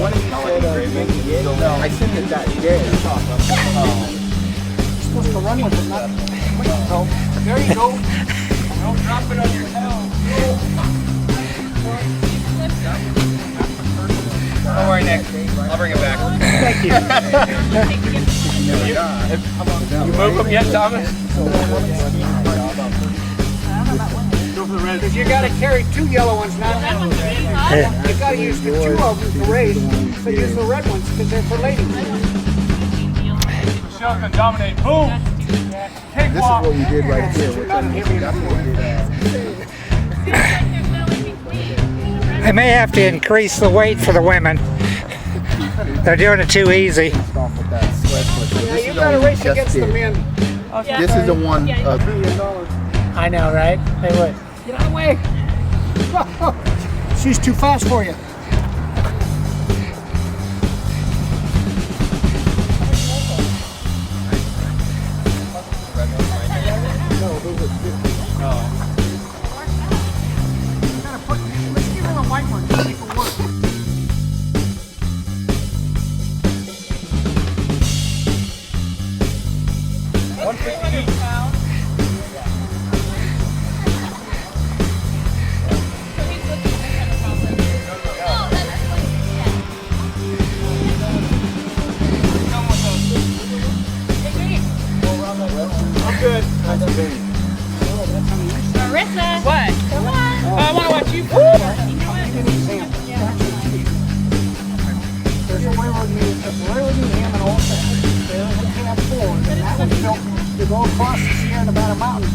one you said making it? No, I sent it that day. You're supposed to run with it, not no. There you go. Don't drop it on your tail. Don't worry, Nick. I'll bring it back. Thank you. You move them yet, Thomas? Because you got to carry 2 yellow ones, not one. You got to use the 2 of them to race, but use the red ones because they're for ladies. Michelle's gonna dominate. Boom! This is what we did right here. They may have to increase the weight for the women. They're doing it too easy. Yeah, you got to race against the men. This is the one. I know, right? They would. Get out of the way. She's too fast for you. Let's give her a white one to make it work. Marissa. What? Come on. I want to watch you. There's a railroad union ham and all that. There's a cab 4, and that was built to go across the Sierra Nevada mountains